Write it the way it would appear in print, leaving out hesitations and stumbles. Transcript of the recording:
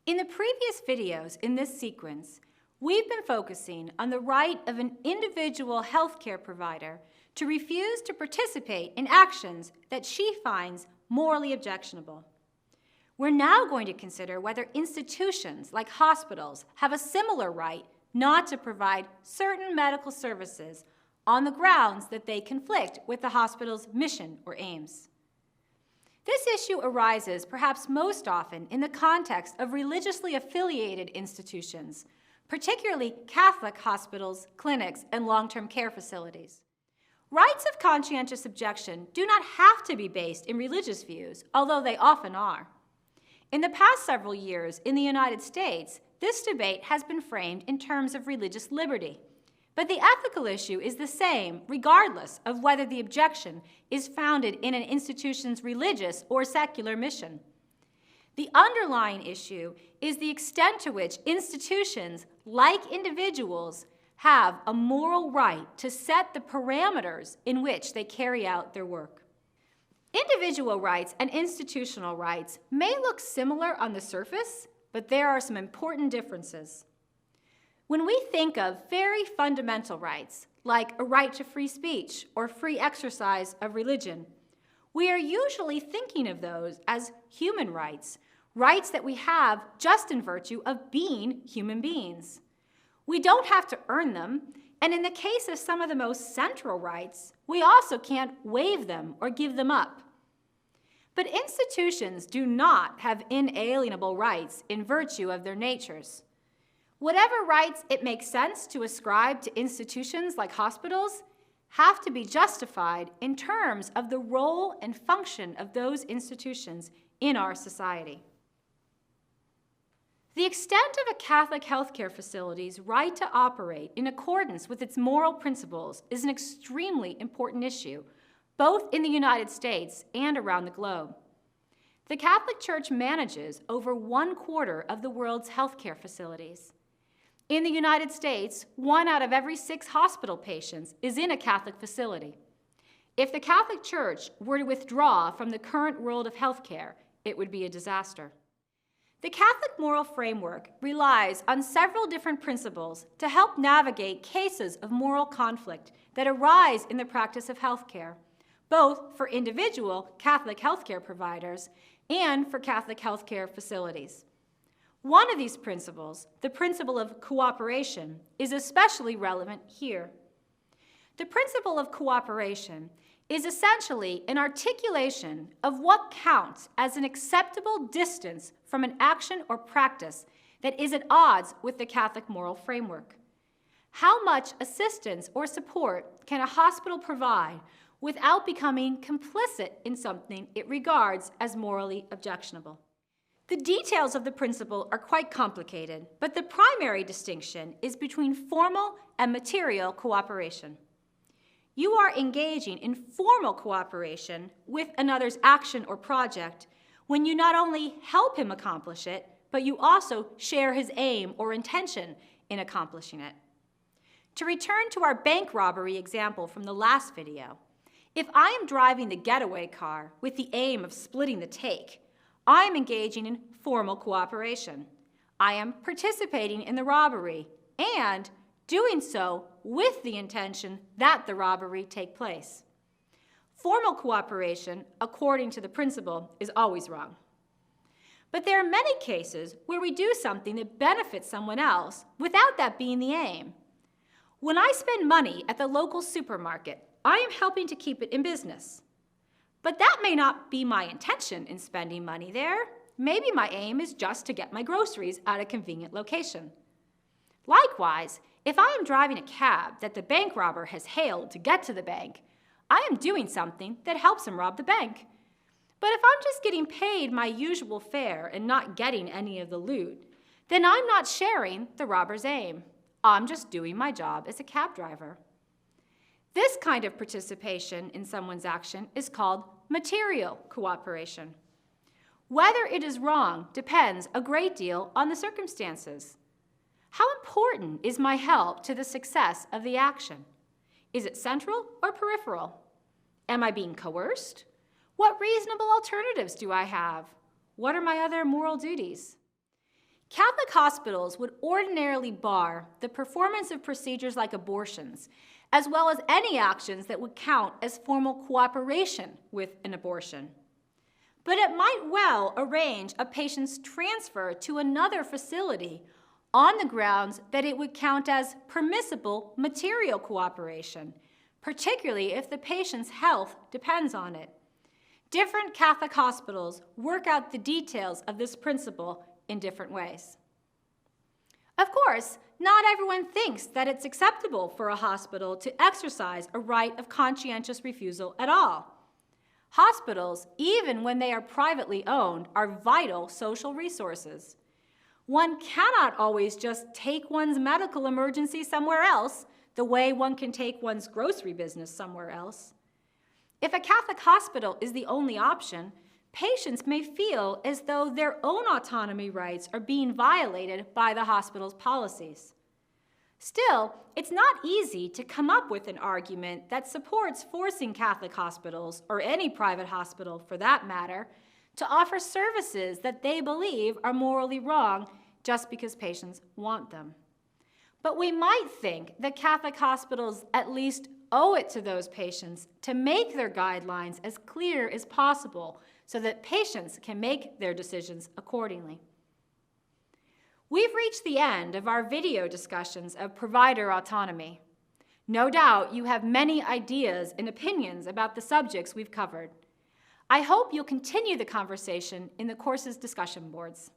In the previous videos in this sequence, we've been focusing on the right of an individual healthcare provider to refuse to participate in actions that she finds morally objectionable. We're now going to consider whether institutions like hospitals have a similar right not to provide certain medical services on the grounds that they conflict with the hospital's mission or aims. This issue arises perhaps most often in the context of religiously affiliated institutions, particularly Catholic hospitals, clinics, and long-term care facilities. Rights of conscientious objection do not have to be based in religious views, although they often are. In the past several years in the United States, this debate has been framed in terms of religious liberty. But the ethical issue is the same, regardless of whether the objection is founded in an institution's religious or secular mission. The underlying issue is the extent to which institutions, like individuals, have a moral right to set the parameters in which they carry out their work. Individual rights and institutional rights may look similar on the surface, but there are some important differences. When we think of very fundamental rights, like a right to free speech or free exercise of religion, we are usually thinking of those as human rights, rights that we have just in virtue of being human beings. We don't have to earn them, and in the case of some of the most central rights, we also can't waive them or give them up. But institutions do not have inalienable rights in virtue of their natures. Whatever rights it makes sense to ascribe to institutions like hospitals have to be justified in terms of the role and function of those institutions in our society. The extent of a Catholic healthcare facility's right to operate in accordance with its moral principles is an extremely important issue, both in the United States and around the globe. The Catholic Church manages over 1/4 of the world's healthcare facilities. In the United States, 1 out of every 6 hospital patients is in a Catholic facility. If the Catholic Church were to withdraw from the current world of healthcare, it would be a disaster. The Catholic moral framework relies on several different principles to help navigate cases of moral conflict that arise in the practice of healthcare, both for individual Catholic healthcare providers and for Catholic healthcare facilities. One of these principles, the principle of cooperation, is especially relevant here. The principle of cooperation is essentially an articulation of what counts as an acceptable distance from an action or practice that is at odds with the Catholic moral framework. How much assistance or support can a hospital provide without becoming complicit in something it regards as morally objectionable? The details of the principle are quite complicated, but the primary distinction is between formal and material cooperation. You are engaging in formal cooperation with another's action or project when you not only help him accomplish it, but you also share his aim or intention in accomplishing it. To return to our bank robbery example from the last video, if I am driving the getaway car with the aim of splitting the take, I am engaging in formal cooperation. I am participating in the robbery and doing so with the intention that the robbery take place. Formal cooperation, according to the principle, is always wrong. But there are many cases where we do something that benefits someone else without that being the aim. When I spend money at the local supermarket, I am helping to keep it in business. But that may not be my intention in spending money there. Maybe my aim is just to get my groceries at a convenient location. Likewise, if I am driving a cab that the bank robber has hailed to get to the bank, I am doing something that helps him rob the bank. But if I'm just getting paid my usual fare and not getting any of the loot, then I'm not sharing the robber's aim. I'm just doing my job as a cab driver. This kind of participation in someone's action is called material cooperation. Whether it is wrong depends a great deal on the circumstances. How important is my help to the success of the action? Is it central or peripheral? Am I being coerced? What reasonable alternatives do I have? What are my other moral duties? Catholic hospitals would ordinarily bar the performance of procedures like abortions, as well as any actions that would count as formal cooperation with an abortion. But it might well arrange a patient's transfer to another facility on the grounds that it would count as permissible material cooperation, particularly if the patient's health depends on it. Different Catholic hospitals work out the details of this principle in different ways. Of course, not everyone thinks that it's acceptable for a hospital to exercise a right of conscientious refusal at all. Hospitals, even when they are privately owned, are vital social resources. One cannot always just take one's medical emergency somewhere else, the way one can take one's grocery business somewhere else. If a Catholic hospital is the only option, patients may feel as though their own autonomy rights are being violated by the hospital's policies. Still, it's not easy to come up with an argument that supports forcing Catholic hospitals, or any private hospital for that matter, to offer services that they believe are morally wrong just because patients want them. But we might think that Catholic hospitals at least owe it to those patients to make their guidelines as clear as possible so that patients can make their decisions accordingly. We've reached the end of our video discussions of provider autonomy. No doubt you have many ideas and opinions about the subjects we've covered. I hope you'll continue the conversation in the course's discussion boards.